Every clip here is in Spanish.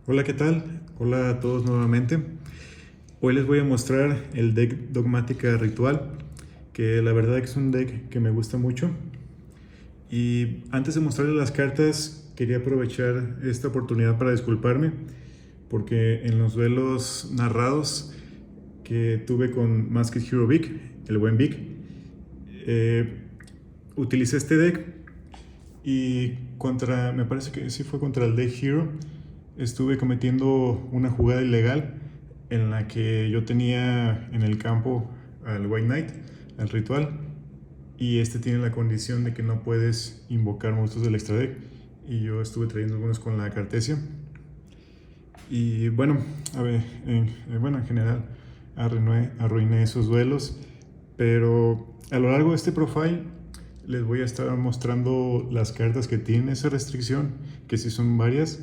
Hola, ¿qué tal? Hola a todos nuevamente. Hoy les voy a mostrar el deck Dogmática Ritual, que la verdad es un deck que me gusta mucho. Y antes de mostrarles las cartas, quería aprovechar esta oportunidad para disculparme, porque en los duelos narrados que tuve con Masked Hero Vic, el buen Vic, eh, utilicé este deck y me parece que sí fue contra el Deck Hero, estuve cometiendo una jugada ilegal en la que yo tenía en el campo al White Knight, al ritual, y este tiene la condición de que no puedes invocar monstruos del extra deck, y yo estuve trayendo algunos con la Cartesia. Y bueno, a ver, en general arruiné esos duelos, pero a lo largo de este profile les voy a estar mostrando las cartas que tienen esa restricción, que sí son varias,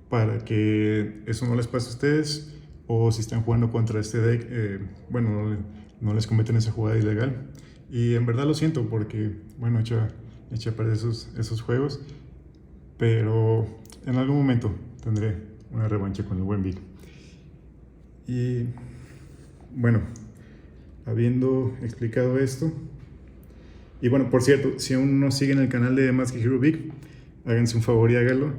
para que eso no les pase a ustedes, o si están jugando contra este deck, no les cometen esa jugada ilegal. Y en verdad lo siento porque, bueno, eché a perder esos juegos, pero en algún momento tendré una revancha con el buen Vic. Y bueno, habiendo explicado esto, y bueno, por cierto, si aún no siguen el canal de Masked Hero Vic, háganse un favor y háganlo.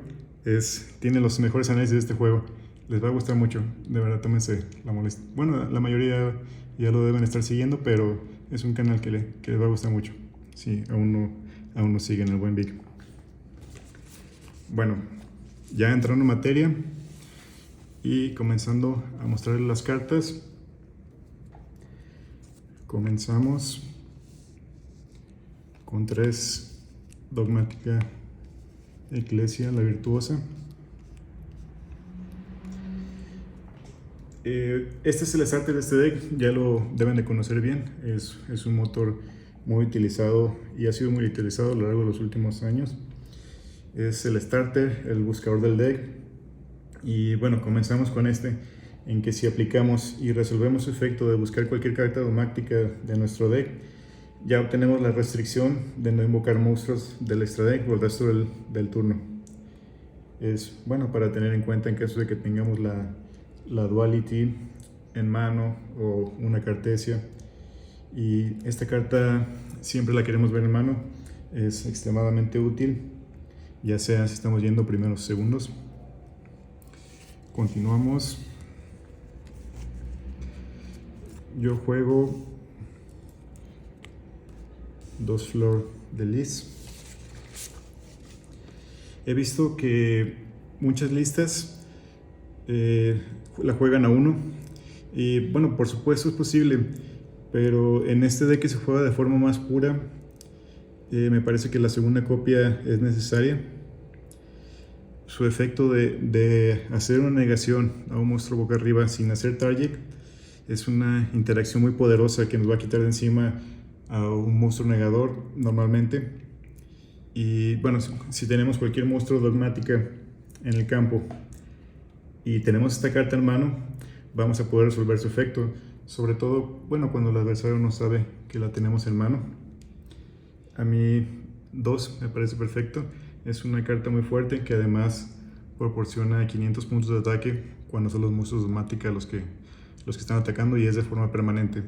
Tiene los mejores análisis de este juego. Les va a gustar mucho. De verdad, tómense la molestia. Bueno, la mayoría ya lo deben estar siguiendo, pero es un canal que les va a gustar mucho. Si aún no siguen el buen Vic. Bueno, ya entrando en materia y comenzando a mostrarles las cartas. Comenzamos con 3 Dogmática Ecclesia, la Virtuosa. Este es el starter de este deck, ya lo deben de conocer bien. Es un motor muy utilizado y ha sido muy utilizado a lo largo de los últimos años. Es el starter, el buscador del deck. Y bueno, comenzamos con en que si aplicamos y resolvemos su efecto de buscar cualquier carta dogmática de nuestro deck, ya obtenemos la restricción de no invocar monstruos del extra deck por el resto del turno. Es bueno para tener en cuenta en caso de que tengamos la duality en mano o una Cartesia, y esta carta siempre la queremos ver en mano. Es extremadamente útil, ya sea si estamos yendo primeros o segundos. Continuamos. Yo juego 2 Flor de Lis. He visto que muchas listas la juegan a 1, y bueno, por supuesto es posible, pero en este deck que se juega de forma más pura, me parece que la segunda copia es necesaria. Su efecto de hacer una negación a un monstruo boca arriba sin hacer target es una interacción muy poderosa que nos va a quitar de encima a un monstruo negador normalmente. Y bueno, si tenemos cualquier monstruo dogmática en el campo y tenemos esta carta en mano, vamos a poder resolver su efecto, sobre todo bueno, cuando el adversario no sabe que la tenemos en mano. A mí 2 me parece perfecto. Es una carta muy fuerte que además proporciona 500 puntos de ataque cuando son los monstruos dogmáticos los que están atacando, y es de forma permanente.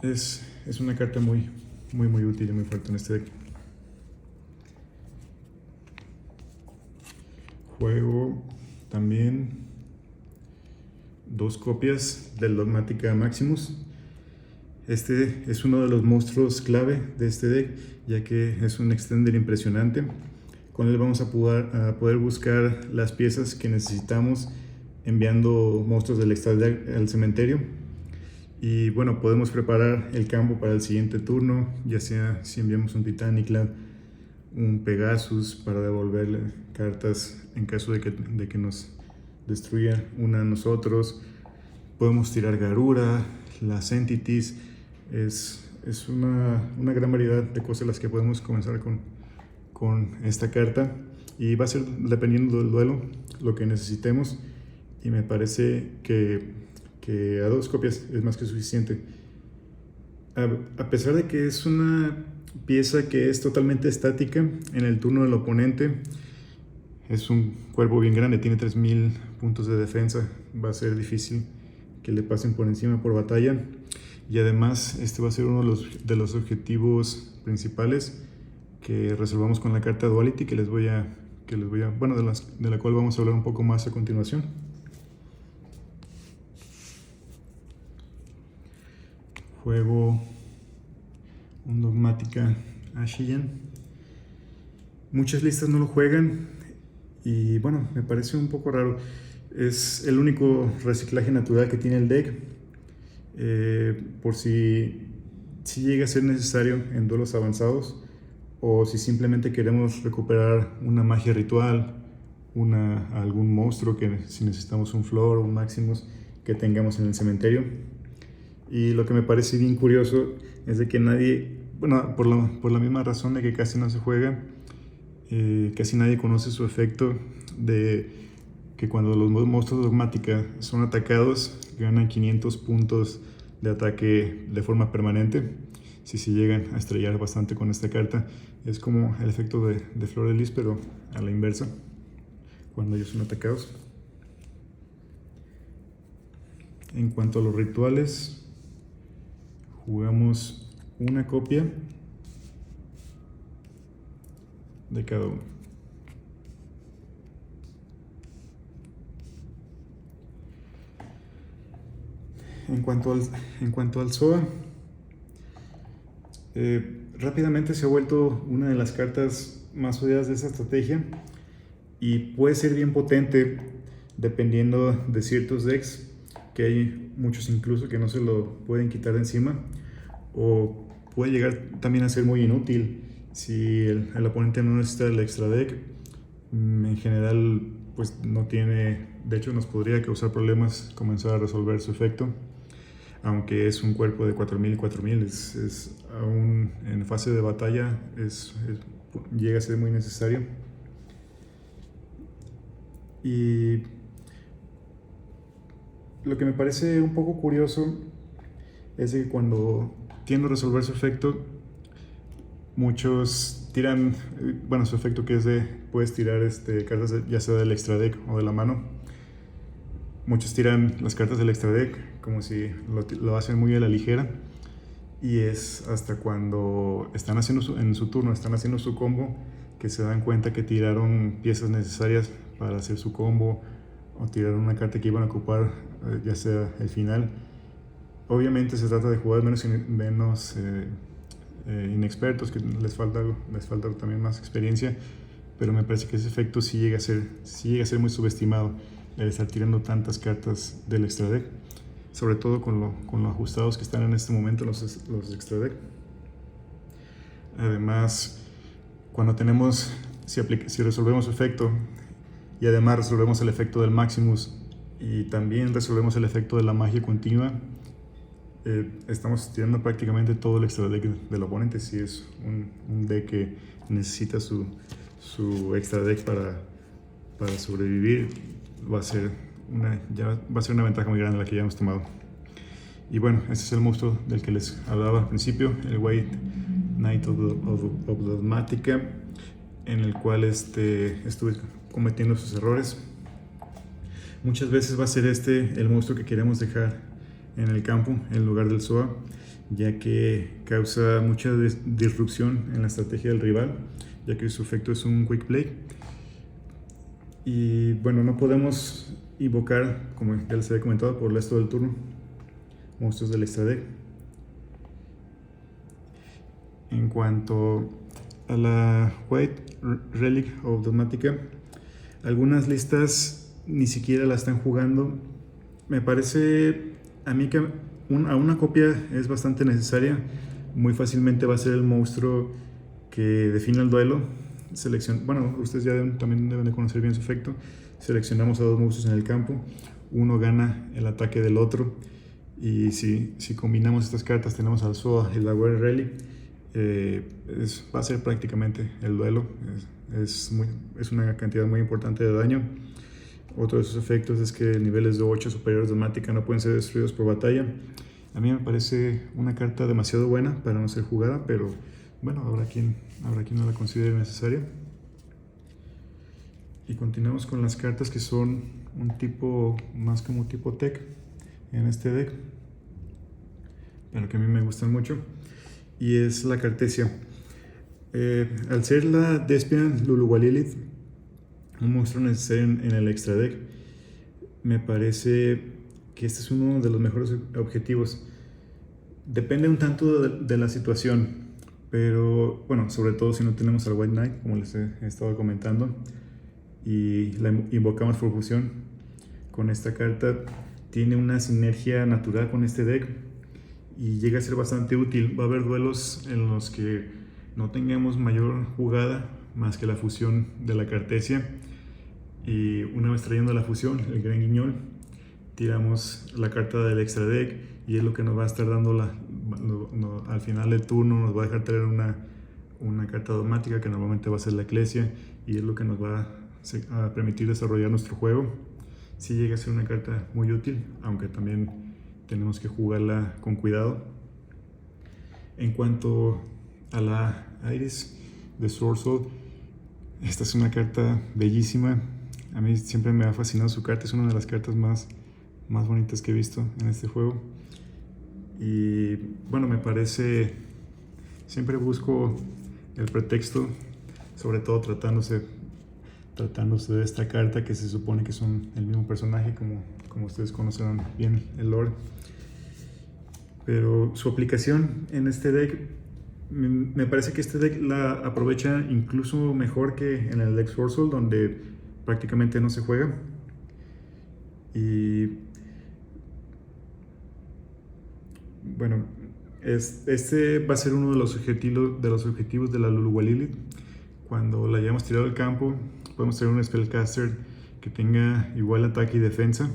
Es una carta muy útil y muy fuerte en este deck. Juego también 2 copias del Dogmática Maximus. Este es uno de los monstruos clave de este deck, ya que es un extender impresionante. Con él vamos a poder buscar las piezas que necesitamos enviando monstruos del extra deck al cementerio. Y bueno, podemos preparar el campo para el siguiente turno, ya sea si enviamos un Titaniclad, un Pegasus para devolverle cartas en caso de que nos destruya una a nosotros. Podemos tirar Garura, las Entities. Es una gran variedad de cosas las que podemos comenzar con esta carta, y va a ser dependiendo del duelo lo que necesitemos, y me parece que a 2 copias es más que suficiente. A pesar de que es una pieza que es totalmente estática en el turno del oponente, Es un cuerpo bien grande, tiene 3000 puntos de defensa. Va a ser difícil que le pasen por encima por batalla. Y además este va a ser uno de los objetivos principales que resolvamos con la carta Duality, bueno, de la cual vamos a hablar un poco más a continuación. Juego un Dogmática Ashiyan. Muchas listas no lo juegan y bueno, me parece un poco raro. Es el único reciclaje natural que tiene el deck. Por si llega a ser necesario en duelos avanzados, o si simplemente queremos recuperar una magia ritual, algún monstruo, que si necesitamos un Flor o un Maximus que tengamos en el cementerio. Y lo que me parece bien curioso es de que nadie, bueno, por la misma razón de que casi no se juega, casi nadie conoce su efecto de que cuando los monstruos dogmática son atacados ganan 500 puntos de ataque de forma permanente. Si se llegan a estrellar bastante con esta carta, es como el efecto de Flor de Lis, pero a la inversa, cuando ellos son atacados. En cuanto a los rituales, jugamos una copia de cada uno. En cuanto al SOA, rápidamente se ha vuelto una de las cartas más odiadas de esta estrategia y puede ser bien potente dependiendo de ciertos decks, que hay muchos incluso que no se lo pueden quitar de encima, o puede llegar también a ser muy inútil si el oponente no necesita el extra deck. En general pues no tiene, de hecho nos podría causar problemas comenzar a resolver su efecto, aunque es un cuerpo de 4000 y 4000, aún en fase de batalla llega a ser muy necesario. Y lo que me parece un poco curioso es que cuando tiende a resolver su efecto, muchos tiran, bueno, su efecto que es puedes tirar cartas ya sea del extra deck o de la mano. Muchos tiran las cartas del extra deck como si lo hacen muy a la ligera, y es hasta cuando están haciendo en su turno, están haciendo su combo, que se dan cuenta que tiraron piezas necesarias para hacer su combo, o tiraron una carta que iban a ocupar ya sea el final. Obviamente se trata de jugadores menos inexpertos, que les falta también más experiencia, pero me parece que ese efecto sí llega a ser muy subestimado, el estar tirando tantas cartas del extra deck, sobre todo con lo ajustados que están en este momento los extra deck. Además, cuando si resolvemos su efecto y además resolvemos el efecto del Maximus y también resolvemos el efecto de la magia continua, estamos tirando prácticamente todo el extra deck del oponente. Si es un deck que necesita su extra deck para sobrevivir, va a ser una ventaja muy grande la que ya hemos tomado. Y bueno, este es el monstruo del que les hablaba al principio, el White Knight of Dogmática, en el cual estuve cometiendo sus errores. Muchas veces va a ser el monstruo que queremos dejar en el campo en lugar del SOA, ya que causa mucha disrupción en la estrategia del rival, ya que su efecto es un quick play. Y bueno, no podemos invocar, como ya les había comentado, por el resto del turno, monstruos del extra deck. En cuanto a la White Relic of Dogmática, algunas listas ni siquiera la están jugando. Me parece a mí que a una copia es bastante necesaria. Muy fácilmente va a ser el monstruo que define el duelo. Bueno, ustedes ya también deben de conocer bien su efecto. Seleccionamos a dos monstruos en el campo, uno gana el ataque del otro, y si combinamos estas cartas, tenemos al SOA y la White Relic, va a ser prácticamente el duelo. Es una cantidad muy importante de daño. Otro de sus efectos es que niveles de 8 superiores de Dogmática no pueden ser destruidos por batalla. A mí me parece una carta demasiado buena para no ser jugada, pero bueno, habrá quien no la considere necesaria. Y continuamos con las cartas que son un tipo, más como tipo tech en este deck, pero que a mí me gustan mucho, y es la Cartesia. Al ser la Despian Luluwalilith, un monstruo necesario en el extra deck, me parece que este es uno de los mejores objetivos. Depende un tanto de la situación, pero bueno, sobre todo si no tenemos al White Knight, como les he estado comentando, y la invocamos por fusión. Con esta carta tiene una sinergia natural con este deck y llega a ser bastante útil. Va a haber duelos en los que no tengamos mayor jugada más que la fusión de la Cartesia, y una vez trayendo la fusión, el Gran Guiñol, tiramos la carta del extra deck y es lo que nos va a estar dando al final del turno. Nos va a dejar traer una carta dogmática que normalmente va a ser la Eclesia, y es lo que nos va a permitir desarrollar nuestro juego. Sí llega a ser una carta muy útil, aunque también tenemos que jugarla con cuidado. En cuanto a la Iris de Sword Soul, esta es una carta bellísima. A mí siempre me ha fascinado su carta, es una de las cartas más bonitas que he visto en este juego. Y bueno, me parece, siempre busco el pretexto, sobre todo tratándose de esta carta, que se supone que son el mismo personaje, como ustedes conocerán bien el lore. Pero su aplicación en este deck, me parece que este deck la aprovecha incluso mejor que en el deck Sword Soul, donde prácticamente no se juega. Y bueno, este va a ser uno de los objetivos de la Luluwalilith. Cuando la hayamos tirado al campo, podemos tener un Spellcaster que tenga igual ataque y defensa.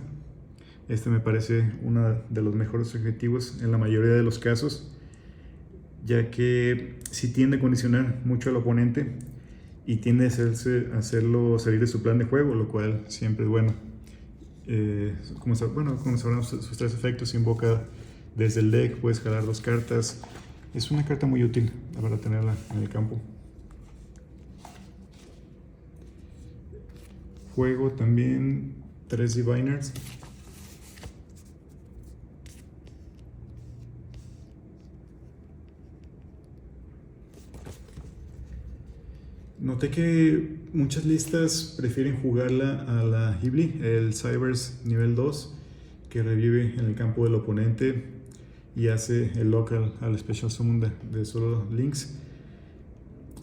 Este me parece uno de los mejores objetivos en la mayoría de los casos, ya que sí tiende a condicionar mucho al oponente y tiende a hacerlo salir de su plan de juego, lo cual siempre es bueno. Como sabrán, sus tres efectos: invoca desde el deck, puedes jalar 2 cartas. Es una carta muy útil para tenerla en el campo. Juego también 3 Diviners. Noté que muchas listas prefieren jugarla a la Hibli, el Cybers nivel 2, que revive en el campo del oponente y hace el local al Special Summon de solo links.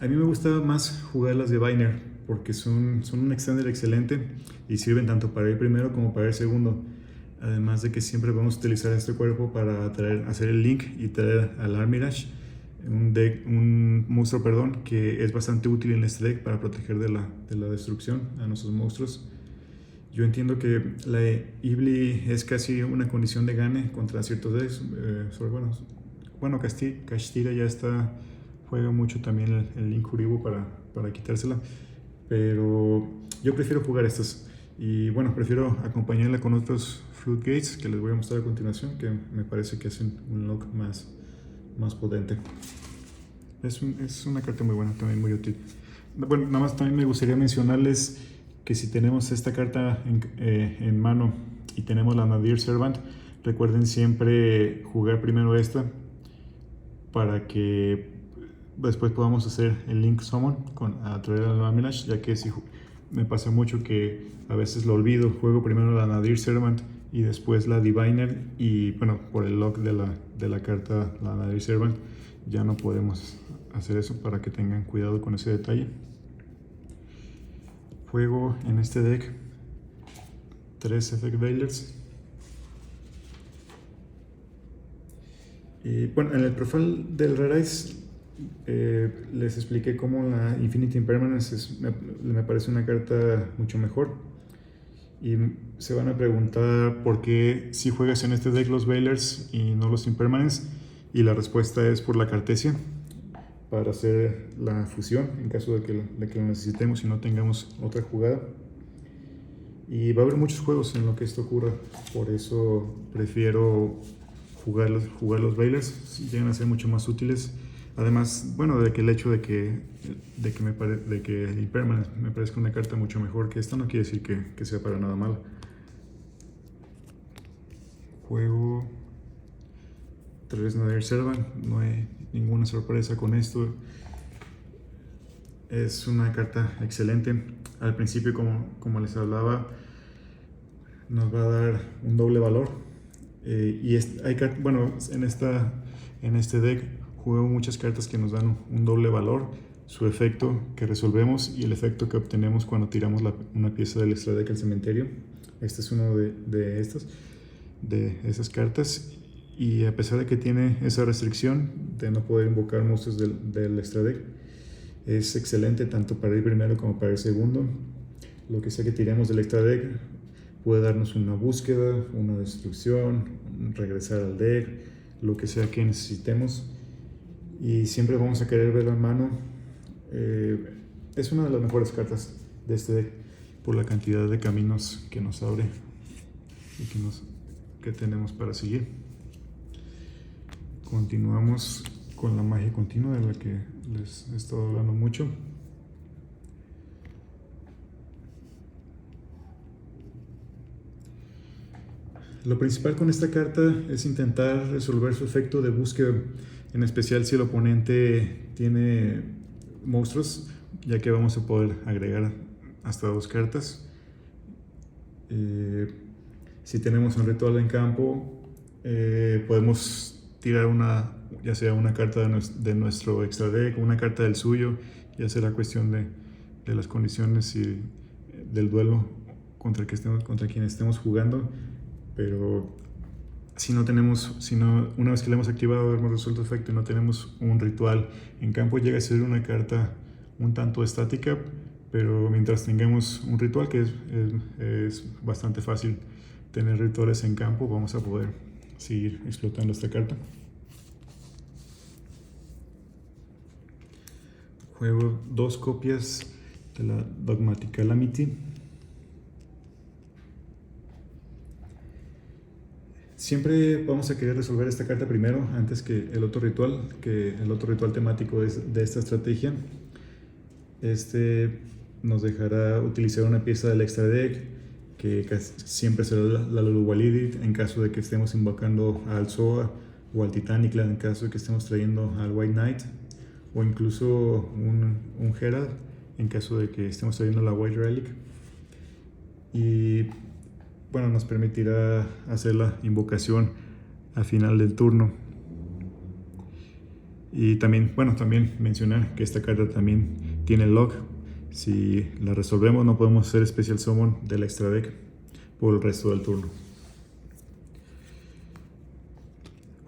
A mí me gusta más jugar las Diviner porque son un extender excelente y sirven tanto para ir primero como para ir segundo. Además de que siempre vamos a utilizar este cuerpo para hacer el link y traer al Armirage, un monstruo, que es bastante útil en este deck para proteger de la destrucción a nuestros monstruos. Yo entiendo que la Ibli es casi una condición de gane contra ciertos decks. Kashtira ya juega mucho también el Link Kuriboh para quitársela, pero yo prefiero jugar estas. Y bueno, prefiero acompañarla con otros Floodgates que les voy a mostrar a continuación, que me parece que hacen un lock más potente. Es una carta muy buena, también muy útil. Bueno, nada más también me gustaría mencionarles que si tenemos esta carta en mano y tenemos la Nadir Servant, recuerden siempre jugar primero esta para que después podamos hacer el Link Summon a traer al Armirage, ya que si me pasa mucho que a veces lo olvido, juego primero la Nadir Servant y después la Diviner, y bueno, por el lock de la carta, la Nadir Servant, ya no podemos hacer eso, para que tengan cuidado con ese detalle. Juego en este deck 3 Effect Veilers. Y bueno, en el profile del Rare Ice les expliqué cómo la Infinity Impermanence me parece una carta mucho mejor. Y se van a preguntar por qué si juegas en este deck los Veilers y no los Impermanence, y la respuesta es por la Cartesia, para hacer la fusión en caso de que lo necesitemos y no tengamos otra jugada. Y va a haber muchos juegos en lo que esto ocurra, por eso prefiero jugar los Veilers. Llegan a ser mucho más útiles, Además, bueno, de que el hecho de que el Impermanence me parezca una carta mucho mejor que esta no quiere decir que sea para nada mala. Juego 3 Nether Servant, no hay ninguna sorpresa con esto. Es una carta excelente. Al principio, como les hablaba, nos va a dar un doble valor. Bueno, en este deck juego muchas cartas que nos dan un doble valor. Su efecto que resolvemos y el efecto que obtenemos cuando tiramos una pieza del extra deck al cementerio. Este es uno de esas cartas. Y a pesar de que tiene esa restricción de no poder invocar monstruos del extra deck, es excelente tanto para ir primero como para ir segundo. Lo que sea que tiremos del extra deck puede darnos una búsqueda, una destrucción, regresar al deck, lo que sea que necesitemos. Y siempre vamos a querer verlo en mano. Es una de las mejores cartas de este deck por la cantidad de caminos que nos abre y que tenemos para seguir. Continuamos con la magia continua de la que les he estado hablando mucho. Lo principal con esta carta es intentar resolver su efecto de búsqueda, en especial si el oponente tiene monstruos, ya que vamos a poder agregar hasta 2 cartas. Si tenemos un ritual en campo, podemos tirar ya sea una carta de nuestro extra deck o una carta del suyo. Ya será cuestión de las condiciones y del duelo contra quien estemos jugando. Pero una vez que le hemos activado, hemos resuelto efecto y no tenemos un ritual en campo, llega a ser una carta un tanto estática, pero mientras tengamos un ritual, que es bastante fácil tener rituales en campo, vamos a poder seguir explotando esta carta. Juego 2 copias de la Dogmatic Calamity. Siempre vamos a querer resolver esta carta primero, antes que el otro ritual temático de esta estrategia. Este nos dejará utilizar una pieza del extra deck, que siempre será la Luluwalidi en caso de que estemos invocando al Zoa o al Titaniclad, en caso de que estemos trayendo al White Knight, o incluso un Herald en caso de que estemos trayendo la White Relic. Y bueno, nos permitirá hacer la invocación al final del turno. Y también mencionar que esta carta también tiene lock. Si la resolvemos, no podemos hacer Special Summon del extra deck por el resto del turno.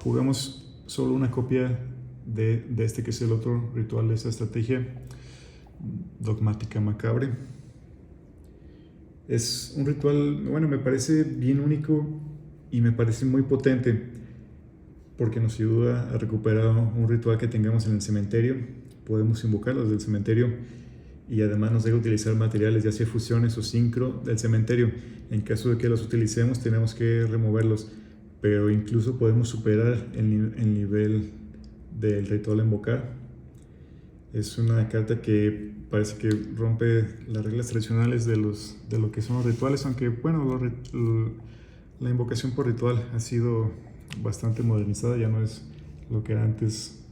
Jugamos solo una copia de este, que es el otro ritual de esta estrategia, Dogmática Macabre. Es un ritual, bueno, me parece bien único y me parece muy potente, porque nos ayuda a recuperar un ritual que tengamos en el cementerio. Podemos invocarlos del cementerio y además nos deja utilizar materiales, ya sea fusiones o sincro del cementerio. En caso de que los utilicemos, tenemos que removerlos, pero incluso podemos superar el nivel del ritual a invocar. Es una carta que parece que rompe las reglas tradicionales de lo que son los rituales, aunque bueno, la invocación por ritual ha sido bastante modernizada, ya no es lo que era antes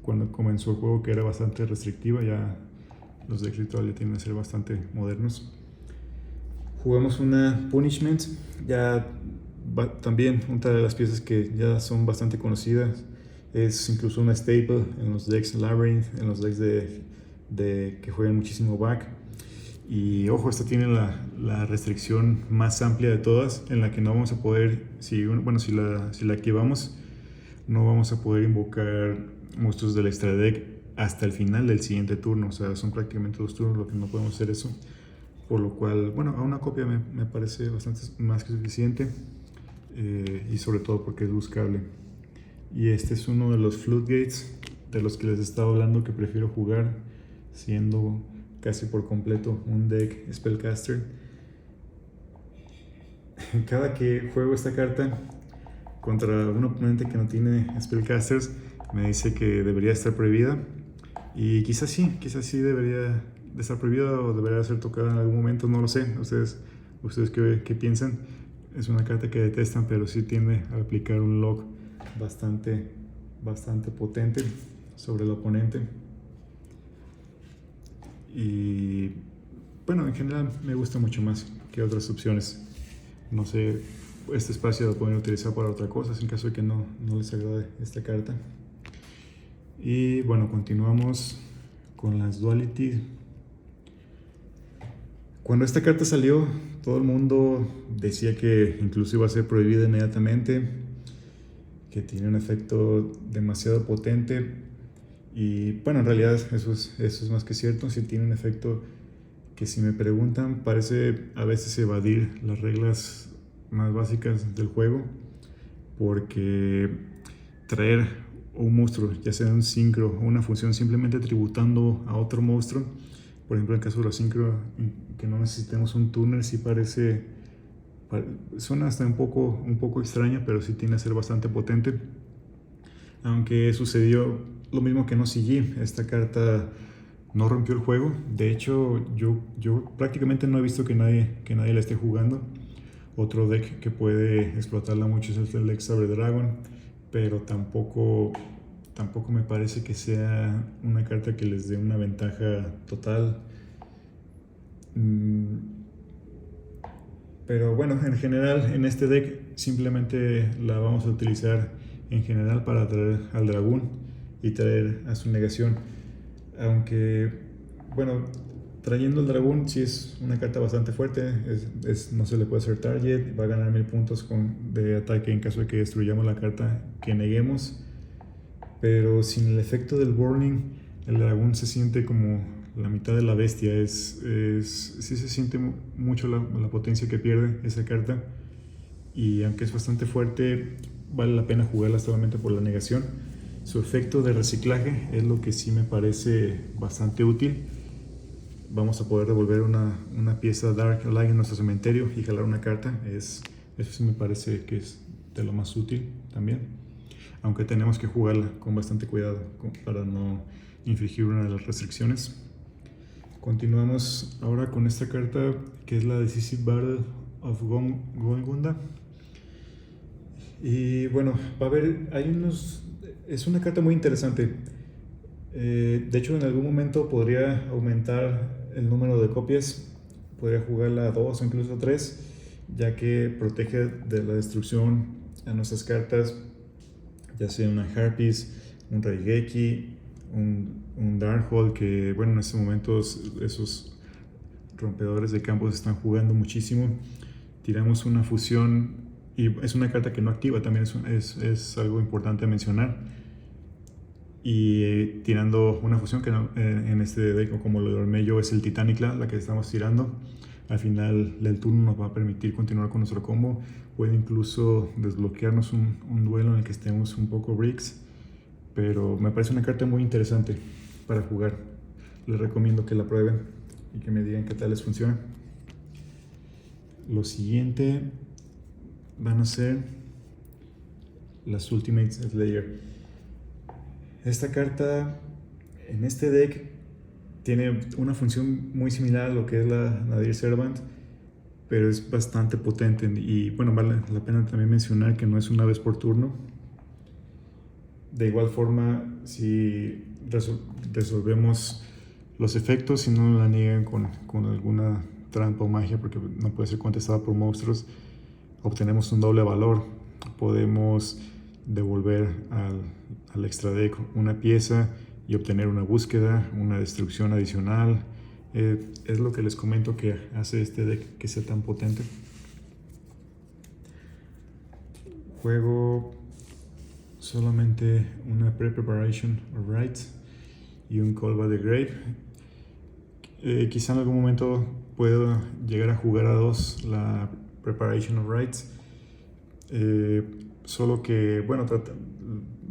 cuando comenzó el juego, que era bastante restrictiva. Ya los decks ritual ya tienden a ser bastante modernos. Jugamos una Punishment, también una de las piezas que ya son bastante conocidas. Es incluso una staple en los decks Labyrinth, en los decks que juegan muchísimo back. Y ojo, esta tiene la restricción más amplia de todas, en la que no vamos a poder, si la activamos, no vamos a poder invocar monstruos del extra deck hasta el final del siguiente turno. O sea, son prácticamente 2 turnos lo que no podemos hacer eso. Por lo cual, bueno, a una copia me parece bastante más que suficiente, y sobre todo porque es buscable. Y este es uno de los Floodgates de los que les estaba hablando, que prefiero jugar siendo casi por completo un deck Spellcaster. Cada que juego esta carta contra un oponente que no tiene Spellcasters, me dice que debería estar prohibida. Y quizás sí debería de estar prohibida o debería ser tocada en algún momento, no lo sé. ¿Ustedes qué piensan? Es una carta que detestan, pero sí tiende a aplicar un lock bastante potente sobre el oponente. Y bueno, en general me gusta mucho más que otras opciones. No sé, este espacio lo pueden utilizar para otra cosa, en caso de que no les agrade esta carta. Y bueno, continuamos con las Duality. Cuando esta carta salió, todo el mundo decía que incluso iba a ser prohibida inmediatamente, que tiene un efecto demasiado potente. Y bueno, en realidad eso es más que cierto. Sí tiene un efecto que, si me preguntan, parece a veces evadir las reglas más básicas del juego, porque traer un monstruo, ya sea un sincro o una función, simplemente tributando a otro monstruo, por ejemplo en el caso de los sincro, que no necesitemos un tuner, sí suena hasta un poco extraña, pero sí tiene a ser bastante potente. Aunque sucedió lo mismo que no CG, esta carta no rompió el juego. De hecho, yo prácticamente no he visto que nadie la esté jugando. Otro deck que puede explotarla mucho es el deck Saber Dragon, pero tampoco me parece que sea una carta que les dé una ventaja total. Pero bueno, en general en este deck simplemente la vamos a utilizar en general para traer al dragón y traer a su negación. Aunque, bueno, trayendo el dragón sí es una carta bastante fuerte. No se le puede hacer target, va a ganar 1000 puntos de ataque en caso de que destruyamos la carta que neguemos. Pero sin el efecto del burning, el dragón se siente como la mitad de la bestia. Sí se siente mucho la potencia que pierde esa carta. Y aunque es bastante fuerte, vale la pena jugarla solamente por la negación. Su efecto de reciclaje es lo que sí me parece bastante útil. Vamos a poder devolver una pieza Dark Light en nuestro cementerio y jalar una carta. Eso sí me parece que es de lo más útil también. Aunque tenemos que jugarla con bastante cuidado para no infringir una de las restricciones. Continuamos ahora con esta carta, que es la Decisive Battle of Golgunda. Y bueno, es una carta muy interesante. De hecho, en algún momento podría aumentar el número de copias. Podría jugarla a 2 o incluso a 3, ya que protege de la destrucción a nuestras cartas, ya sea una Harpies, un Raigeki, un Darkhold, que bueno, en estos momentos esos rompedores de campos están jugando muchísimo. Tiramos una fusión y es una carta que no activa, también es algo importante a mencionar. Y tirando una fusión que en este deck, como lo armé yo, es el Titanicla, la que estamos tirando. Al final del turno nos va a permitir continuar con nuestro combo. Puede incluso desbloquearnos un duelo en el que estemos un poco bricks. Pero me parece una carta muy interesante para jugar. Les recomiendo que la prueben y que me digan qué tal les funciona. Lo siguiente van a ser las Ultimate Slayer. Esta carta en este deck tiene una función muy similar a lo que es la Nadir Servant, pero es bastante potente. Y bueno, vale la pena también mencionar que no es una vez por turno. De igual forma, si resolvemos los efectos, si no la niegan con alguna trampa o magia, porque no puede ser contestada por monstruos, obtenemos un doble valor. Podemos devolver al extra deck una pieza y obtener una búsqueda, una destrucción adicional. Es lo que les comento que hace este deck que sea tan potente. Juego solamente una Preparation of Rites y un Call by the Grave. Quizá en algún momento puedo llegar a jugar a 2 la Preparation of Rites. Solo que, bueno,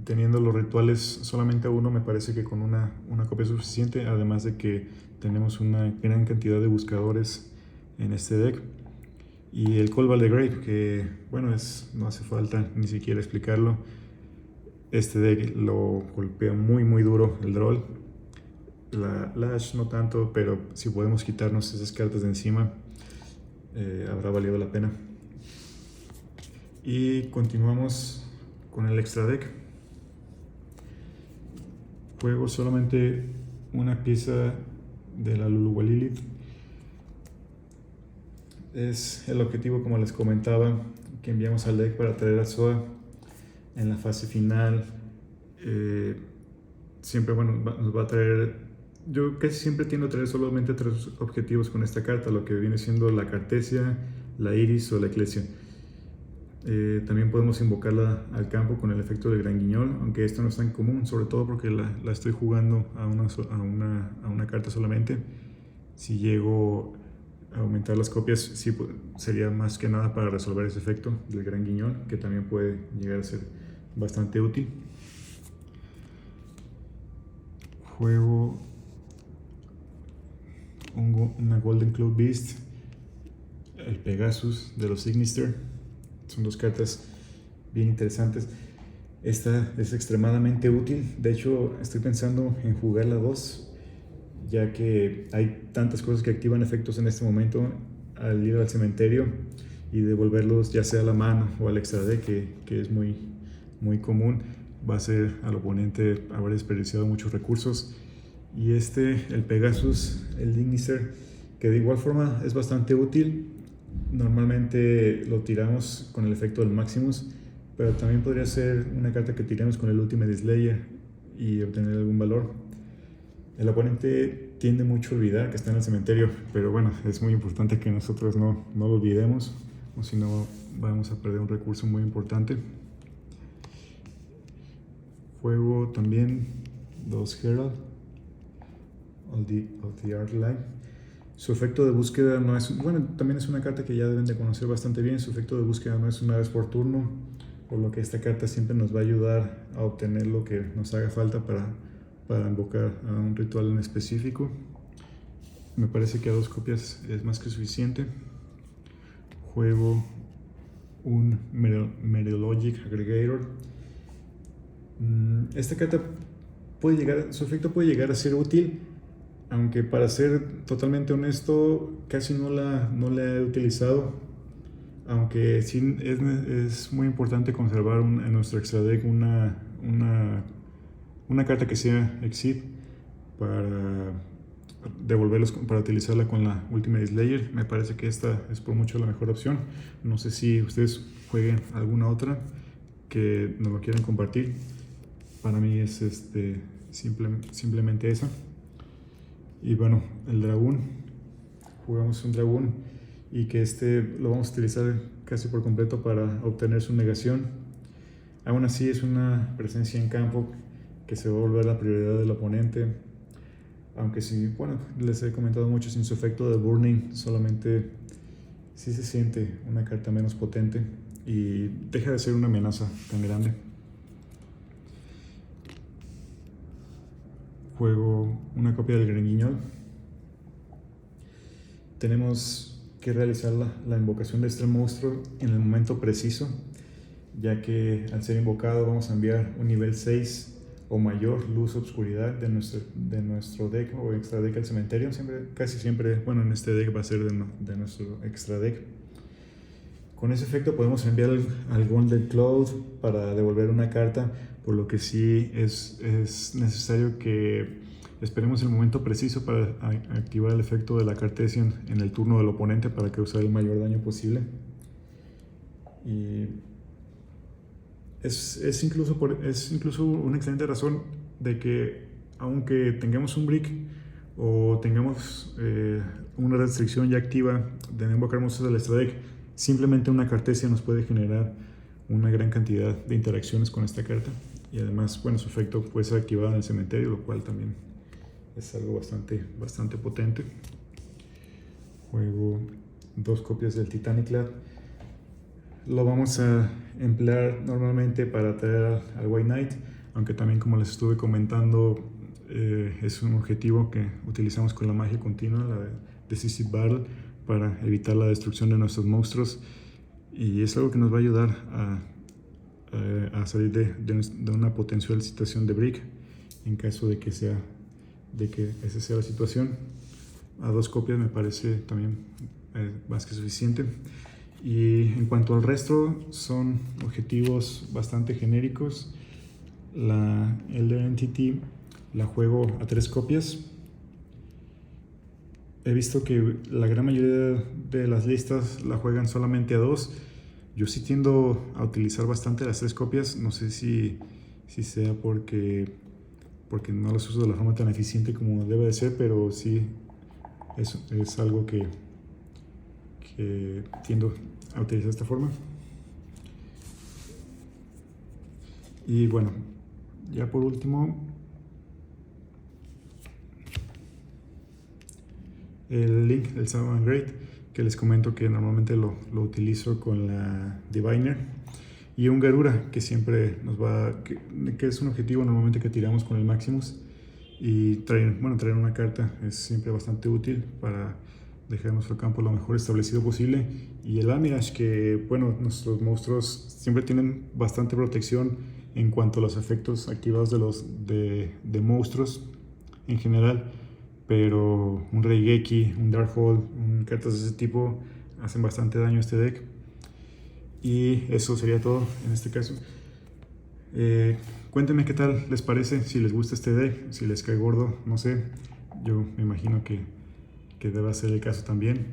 teniendo los rituales solamente a 1, me parece que con una copia es suficiente. Además de que tenemos una gran cantidad de buscadores en este deck. Y el Call by the Grave, que bueno, no hace falta ni siquiera explicarlo. Este deck lo golpea muy duro el Droll. La Lash no tanto, pero si podemos quitarnos esas cartas de encima, habrá valido la pena. Y continuamos con el extra deck. Juego solamente una pieza de la Luluwa Lilith. Es el objetivo, como les comentaba, que enviamos al deck para traer a Zoa en la fase final. Siempre nos va a traer. Yo casi siempre tiendo a traer solamente 3 objetivos con esta carta, lo que viene siendo la Cartesia, la Iris o la Eclesia. También podemos invocarla al campo con el efecto del Gran Guiñol, aunque esto no es tan común, sobre todo porque la estoy jugando a una carta solamente. Si llego a aumentar las copias, sí, sería más que nada para resolver ese efecto del Gran Guiñol, que también puede llegar a ser bastante útil. Juego una Golden Cloud Beast, el Pegasus de los Sinister. Son 2 cartas bien interesantes. Esta es extremadamente útil. De hecho, estoy pensando en jugar la 2, ya que hay tantas cosas que activan efectos en este momento al ir al cementerio y devolverlos ya sea a la mano o al extra deck, que es muy común. Va a hacer al oponente haber desperdiciado muchos recursos. Y el Pegasus, el Dignister, que de igual forma es bastante útil. Normalmente lo tiramos con el efecto del Maximus, pero también podría ser una carta que tiremos con el Ultimate Slayer y obtener algún valor. El oponente tiende mucho a olvidar que está en el cementerio, pero bueno, es muy importante que nosotros no lo olvidemos, o si no vamos a perder un recurso muy importante. Juego también 2 Herald of the Arclight. Su efecto de búsqueda no es... Bueno, también es una carta que ya deben de conocer bastante bien. Su efecto de búsqueda no es una vez por turno, por lo que esta carta siempre nos va a ayudar a obtener lo que nos haga falta para invocar a un ritual en específico. Me parece que a 2 copias es más que suficiente. Juego un Meteorologic Aggregator. Esta carta su efecto puede llegar a ser útil, aunque para ser totalmente honesto casi no la he utilizado, aunque sí es muy importante conservar en nuestro extra deck una carta que sea Exit para devolverlos, para utilizarla con la Ultimate Slayer. Me parece que esta es por mucho la mejor opción. No sé si ustedes jueguen alguna otra que nos lo quieran compartir. Para mí es simplemente esa. Y bueno, el dragón, jugamos un dragón y que lo vamos a utilizar casi por completo para obtener su negación. Aún así es una presencia en campo que se va a volver la prioridad del oponente, aunque sí, bueno, les he comentado mucho, sin su efecto de burning solamente sí se siente una carta menos potente y deja de ser una amenaza tan grande. Juego una copia del Gran Guiñol. Tenemos que realizar la invocación de este monstruo en el momento preciso, ya que al ser invocado vamos a enviar un nivel 6 o mayor luz o obscuridad de nuestro deck o extra deck al cementerio. Casi siempre, bueno, en este deck va a ser de nuestro extra deck. Con ese efecto podemos enviar al Golden Cloud para devolver una carta, por lo que sí es necesario que esperemos el momento preciso para activar el efecto de la Cartesian en el turno del oponente para causar el mayor daño posible. Y es incluso una excelente razón de que, aunque tengamos un brick o tengamos una restricción ya activa de no invocar monstruos del extra deck, simplemente una Cartesia nos puede generar una gran cantidad de interacciones con esta carta, y además, bueno, su efecto puede ser activado en el cementerio, lo cual también es algo bastante potente. Juego 2 copias del Titanic Lad. Lo vamos a emplear normalmente para traer al White Knight, aunque también, como les estuve comentando, es un objetivo que utilizamos con la magia continua, la de Decisive Battle, para evitar la destrucción de nuestros monstruos, y es algo que nos va a ayudar a salir de una potencial situación de brick en caso de que esa sea la situación. A 2 copias me parece también más que suficiente. Y en cuanto al resto, son objetivos bastante genéricos. La Elder Entity la juego a 3 copias. He visto que la gran mayoría de las listas la juegan solamente a 2. Yo sí tiendo a utilizar bastante las 3 copias. No sé si sea porque no las uso de la forma tan eficiente como debe de ser, pero sí es algo que tiendo a utilizar de esta forma. Y bueno, ya por último, el Link del Sound Great, que les comento que normalmente lo utilizo con la Diviner, y un Garura, que siempre que es un objetivo normalmente que tiramos con el Maximus, y traer una carta es siempre bastante útil para dejar nuestro campo lo mejor establecido posible. Y el Almirage, que bueno, nuestros monstruos siempre tienen bastante protección en cuanto a los efectos activados de monstruos en general, pero un Reigeki, un Darkhold, cartas de ese tipo hacen bastante daño a este deck. Y eso sería todo en este caso. Cuéntenme qué tal les parece, si les gusta este deck, si les cae gordo, no sé. Yo me imagino que deba ser el caso también.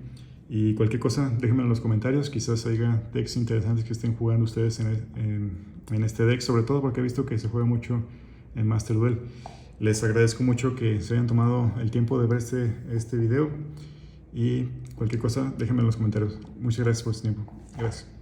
Y cualquier cosa, déjenme en los comentarios. Quizás haya decks interesantes que estén jugando ustedes en este deck, sobre todo porque he visto que se juega mucho en Master Duel. Les agradezco mucho que se hayan tomado el tiempo de ver este video. Y cualquier cosa, déjenme en los comentarios. Muchas gracias por su tiempo. Gracias.